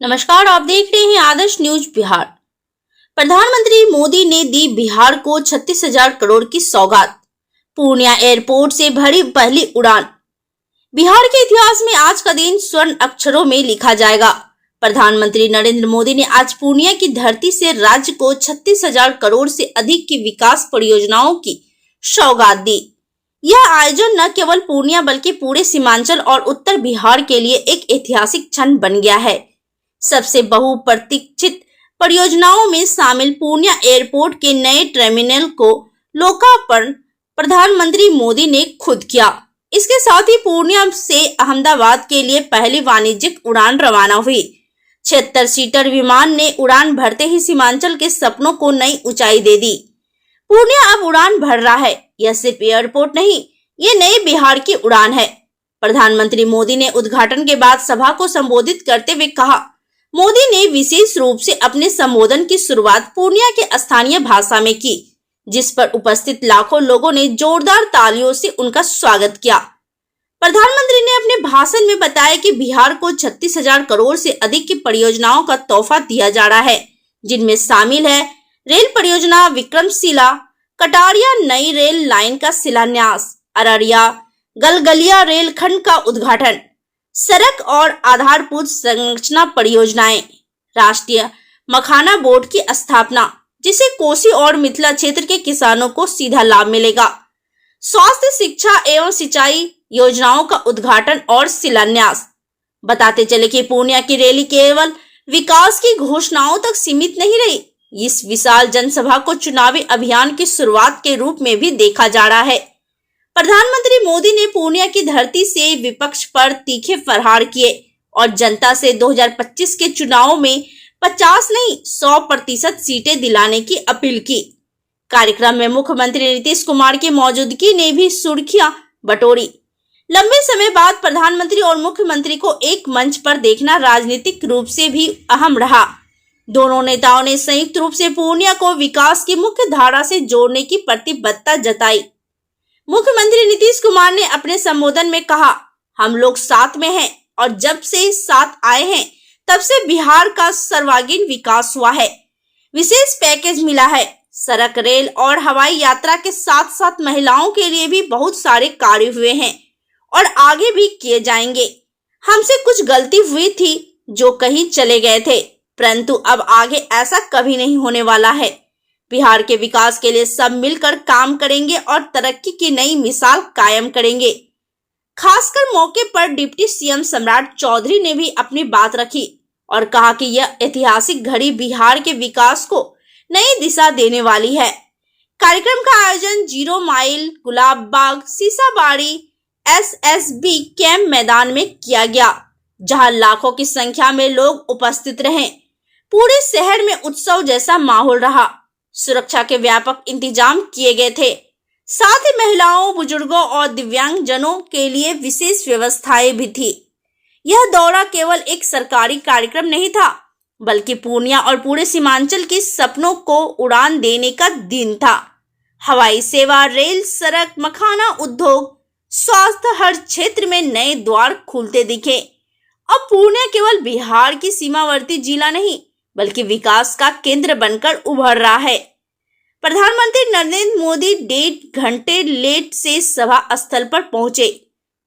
नमस्कार, आप देख रहे हैं आदर्श न्यूज बिहार। प्रधानमंत्री मोदी ने दी बिहार को 36,000 करोड़ की सौगात। पूर्णिया एयरपोर्ट से भरी पहली उड़ान। बिहार के इतिहास में आज का दिन स्वर्ण अक्षरों में लिखा जाएगा। प्रधानमंत्री नरेंद्र मोदी ने आज पूर्णिया की धरती से राज्य को 36,000 करोड़ से अधिक की विकास परियोजनाओं की सौगात दी। यह आयोजन न केवल पूर्णिया बल्कि पूरे सीमांचल और उत्तर बिहार के लिए एक ऐतिहासिक क्षण बन गया है। सबसे बहुप्रतीक्षित परियोजनाओं में शामिल पूर्णिया एयरपोर्ट के नए टर्मिनल को लोकार्पण प्रधानमंत्री मोदी ने खुद किया। इसके साथ ही पूर्णिया से अहमदाबाद के लिए पहली वाणिज्यिक उड़ान रवाना हुई। 76 सीटर विमान ने उड़ान भरते ही सीमांचल के सपनों को नई ऊंचाई दे दी। पूर्णिया अब उड़ान भर रहा है। यह सिर्फ एयरपोर्ट नहीं, ये नए बिहार की उड़ान है। प्रधानमंत्री मोदी ने उद्घाटन के बाद सभा को संबोधित करते हुए कहा, मोदी ने विशेष रूप से अपने संबोधन की शुरुआत पूर्णिया के स्थानीय भाषा में की, जिस पर उपस्थित लाखों लोगों ने जोरदार तालियों से उनका स्वागत किया। प्रधानमंत्री ने अपने भाषण में बताया कि बिहार को 36,000 करोड़ से अधिक की परियोजनाओं का तोहफा दिया जा रहा है, जिनमें शामिल है रेल परियोजना विक्रमशिला, कटारिया नई रेल लाइन का शिलान्यास, अररिया गलगलिया रेल खंड का उद्घाटन, सड़क और आधारभूत संरचना परियोजनाएं, राष्ट्रीय मखाना बोर्ड की स्थापना, जिसे कोसी और मिथिला क्षेत्र के किसानों को सीधा लाभ मिलेगा, स्वास्थ्य, शिक्षा एवं सिंचाई योजनाओं का उद्घाटन और शिलान्यास। बताते चले कि पूर्णिया की रैली केवल विकास की घोषणाओं तक सीमित नहीं रही। इस विशाल जनसभा को चुनावी अभियान की शुरुआत के रूप में भी देखा जा रहा है। प्रधानमंत्री मोदी ने पूर्णिया की धरती से विपक्ष पर तीखे प्रहार किए और जनता से 2025 के चुनावों में 50 नहीं 100% सीटें दिलाने की अपील की। कार्यक्रम में मुख्यमंत्री नीतीश कुमार की मौजूदगी ने भी सुर्खियां बटोरी। लंबे समय बाद प्रधानमंत्री और मुख्यमंत्री को एक मंच पर देखना राजनीतिक रूप से भी अहम रहा। दोनों नेताओं ने संयुक्त रूप से पूर्णिया को विकास की मुख्य धारा से जोड़ने की प्रतिबद्धता जताई। मुख्यमंत्री नीतीश कुमार ने अपने संबोधन में कहा, हम लोग साथ में हैं और जब से साथ आए हैं तब से बिहार का सर्वांगीण विकास हुआ है। विशेष पैकेज मिला है। सड़क, रेल और हवाई यात्रा के साथ साथ महिलाओं के लिए भी बहुत सारे कार्य हुए हैं और आगे भी किए जाएंगे। हमसे कुछ गलती हुई थी जो कहीं चले गए थे, परंतु अब आगे ऐसा कभी नहीं होने वाला है। बिहार के विकास के लिए सब मिलकर काम करेंगे और तरक्की की नई मिसाल कायम करेंगे। खासकर मौके पर डिप्टी सीएम सम्राट चौधरी ने भी अपनी बात रखी और कहा कि यह ऐतिहासिक घड़ी बिहार के विकास को नई दिशा देने वाली है। कार्यक्रम का आयोजन 0 mile, Gulab Bagh, सीसाबाड़ी SSB camp मैदान में किया गया, जहां लाखों की संख्या में लोग उपस्थित रहे। पूरे शहर में उत्सव जैसा माहौल रहा। सुरक्षा के व्यापक इंतजाम किए गए थे। साथ ही महिलाओं, बुजुर्गों और दिव्यांगजनों के लिए विशेष व्यवस्थाएं भी थी। यह दौरा केवल एक सरकारी कार्यक्रम नहीं था, बल्कि पूर्णिया और पूरे सीमांचल के सपनों को उड़ान देने का दिन था। हवाई सेवा, रेल, सड़क, मखाना उद्योग, स्वास्थ्य, हर क्षेत्र में नए द्वार खुलते दिखे। अब पूर्णिया केवल बिहार की सीमावर्ती जिला नहीं, बल्कि विकास का केंद्र बनकर उभर रहा है। प्रधानमंत्री नरेंद्र मोदी 1.5 घंटे लेट से सभा स्थल पर पहुंचे।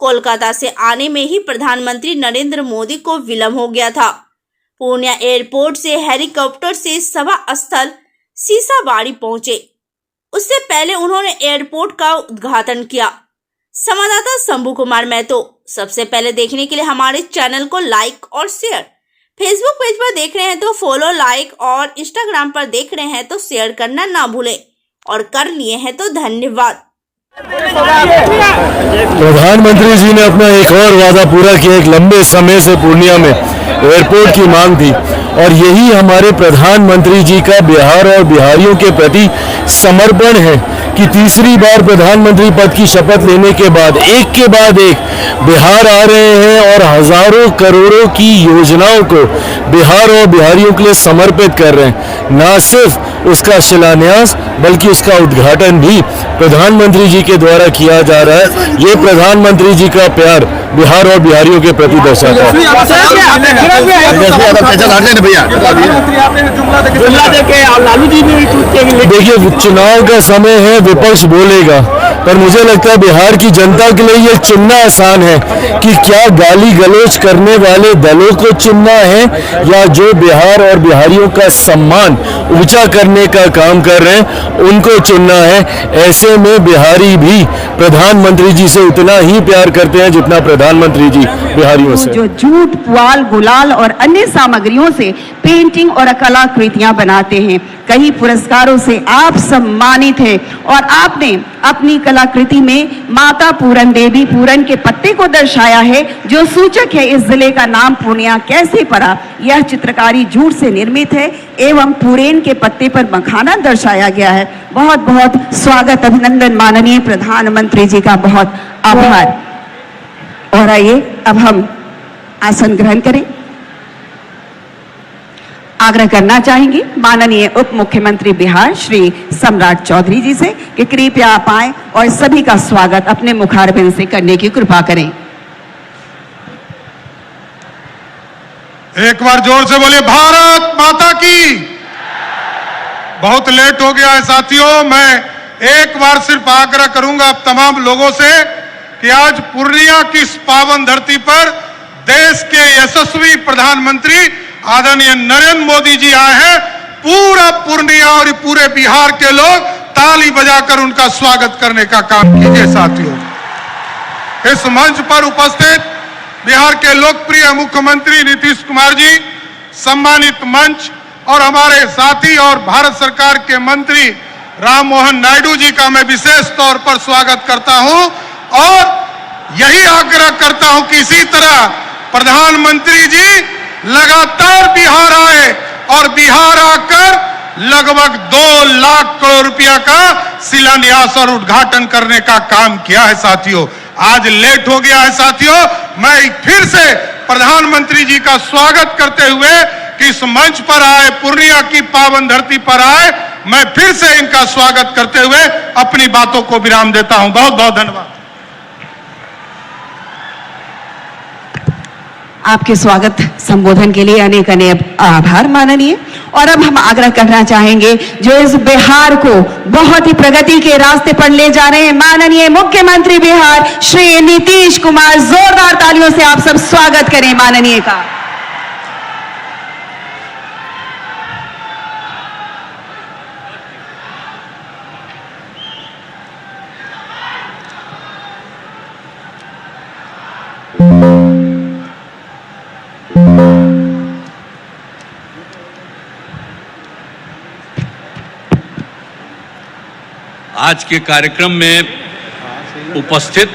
कोलकाता से आने में ही प्रधानमंत्री नरेंद्र मोदी को विलंब हो गया था। पूर्णिया एयरपोर्ट से हेलीकॉप्टर से सभा स्थल सीसाबाड़ी पहुंचे। उससे पहले उन्होंने एयरपोर्ट का उद्घाटन किया। संवाददाता शंभू कुमार महतो। सबसे पहले देखने के लिए हमारे चैनल को लाइक और शेयर, फेसबुक पेज पर देख रहे हैं तो फॉलो, लाइक और इंस्टाग्राम पर देख रहे हैं तो शेयर करना ना भूलें और कर लिए हैं तो धन्यवाद। प्रधानमंत्री जी ने अपना एक और वादा पूरा किया। एक लंबे समय से पूर्णिया में एयरपोर्ट की मांग थी और यही हमारे प्रधानमंत्री जी का बिहार और बिहारियों के प्रति समर्पण है कि तीसरी बार प्रधानमंत्री पद की शपथ लेने के बाद एक बिहार आ रहे हैं और हजारों करोड़ों की योजनाओं को बिहार और बिहारियों के लिए समर्पित कर रहे हैं। न सिर्फ उसका शिलान्यास बल्कि उसका उद्घाटन भी प्रधानमंत्री जी के द्वारा किया जा रहा है। ये प्रधानमंत्री जी का प्यार बिहार और बिहारियों के प्रति दर्शाता है। देखिए, चुनाव का समय है, विपक्ष बोलेगा, पर मुझे लगता है बिहार की जनता के लिए ये चुनना आसान है कि क्या गाली गलौज करने वाले दलों को चुनना है या जो बिहार और बिहारियों का सम्मान ऊंचा करने का काम कर रहे हैं उनको चुनना है। ऐसे में बिहारी भी प्रधानमंत्री जी से उतना ही प्यार करते हैं जितना प्रधानमंत्री जी बिहारियों से। जो जूट, पुआल, गुलाल और अन्य सामग्रियों से पेंटिंग और कलाकृतियां बनाते हैं, कई पुरस्कारों से आप सम्मानित हैं और आपने अपनी कलाकृति में माता पूरन देवी पूरन के पत्ते को दर्शाया है, जो सूचक है इस जिले का नाम पूर्णिया कैसे पड़ा। यह चित्रकारी जूट से निर्मित है एवं पुरेन के पत्ते पर मखाना दर्शाया गया है। बहुत बहुत स्वागत, अभिनंदन माननीय प्रधानमंत्री जी का, बहुत आभार। और आइए अब हम आसन ग्रहण करें। आग्रह करना चाहेंगे माननीय उप मुख्यमंत्री बिहार श्री सम्राट चौधरी जी से कि कृपया आप आएं और सभी का स्वागत अपने मुखारबिंद से करने की कृपा करें। एक बार जोर से बोलिए भारत माता की। बहुत लेट हो गया है साथियों, मैं एक बार सिर्फ आग्रह करूंगा आप तमाम लोगों से कि आज पूर्णिया की इस पावन धरती पर देश के यशस्वी प्रधानमंत्री आदरणीय नरेंद्र मोदी जी आए हैं। पूरा पूर्णिया और पूरे बिहार के लोग ताली बजाकर उनका स्वागत करने का काम कीजिए साथियों। इस मंच पर उपस्थित बिहार के लोकप्रिय मुख्यमंत्री नीतीश कुमार जी, सम्मानित मंच और हमारे साथी और भारत सरकार के मंत्री राम मोहन नायडू जी का मैं विशेष तौर पर स्वागत करता हूं और यही आग्रह करता हूं कि इसी तरह प्रधानमंत्री जी लगातार बिहार आए और बिहार आकर लगभग 2 लाख करोड़ रुपया का शिलान्यास और उद्घाटन करने का काम किया है साथियों। आज लेट हो गया है साथियों, मैं फिर से प्रधानमंत्री जी का स्वागत करते हुए कि इस मंच पर आए, पूर्णिया की पावन धरती पर आए, मैं फिर से इनका स्वागत करते हुए अपनी बातों को विराम देता हूं। बहुत बहुत धन्यवाद। आपके स्वागत संबोधन के लिए अनेक अनेक आभार माननीय। और अब हम आग्रह करना चाहेंगे जो इस बिहार को बहुत ही प्रगति के रास्ते पर ले जा रहे हैं, माननीय मुख्यमंत्री बिहार श्री नीतीश कुमार। जोरदार तालियों से आप सब स्वागत करें माननीय का। आज के कार्यक्रम में उपस्थित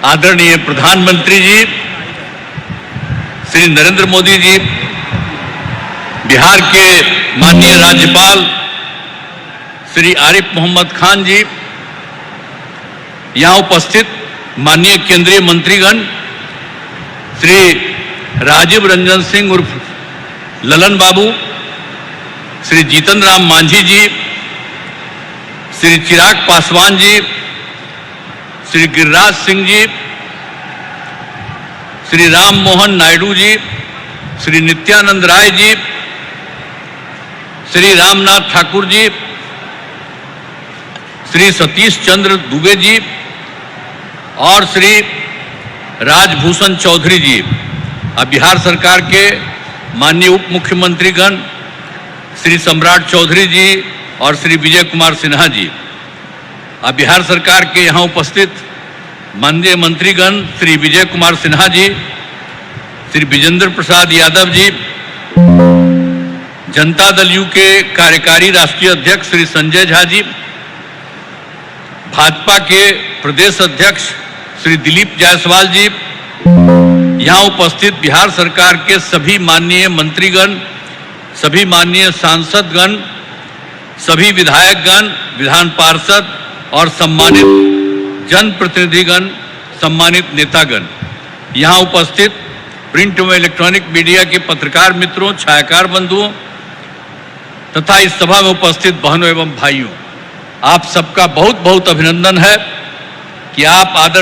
आदरणीय प्रधानमंत्री जी श्री नरेंद्र मोदी जी, बिहार के माननीय राज्यपाल श्री आरिफ मोहम्मद खान जी, यहाँ उपस्थित माननीय केंद्रीय मंत्रीगण श्री राजीव रंजन सिंह उर्फ ललन बाबू, श्री जीतन राम मांझी जी, श्री चिराग पासवान जी, श्री गिरिराज सिंह जी, श्री राम मोहन नायडू जी, श्री नित्यानंद राय जी, श्री रामनाथ ठाकुर जी, श्री सतीश चंद्र दुबे जी और श्री राजभूषण चौधरी जी। अब बिहार सरकार के माननीय उप मुख्यमंत्रीगण श्री सम्राट चौधरी जी और श्री विजय कुमार सिन्हा जी। अब बिहार सरकार के यहाँ उपस्थित माननीय मंत्रीगण श्री विजय कुमार सिन्हा जी, श्री विजेंद्र प्रसाद यादव जी, जनता दल यू के कार्यकारी राष्ट्रीय अध्यक्ष श्री संजय झा जी, भाजपा के प्रदेश अध्यक्ष श्री दिलीप जायसवाल जी, यहाँ उपस्थित बिहार सरकार के सभी माननीय मंत्रीगण, सभी माननीय सांसदगण, सभी विधायकगण, विधान पार्षद और सम्मानित जनप्रतिनिधिगण, सम्मानित नेतागण, यहाँ उपस्थित प्रिंट एवं इलेक्ट्रॉनिक मीडिया के पत्रकार मित्रों, छायाकार बंधुओं, तथा इस सभा में उपस्थित बहनों एवं भाइयों, आप सबका बहुत बहुत अभिनंदन है कि आप आदरणीय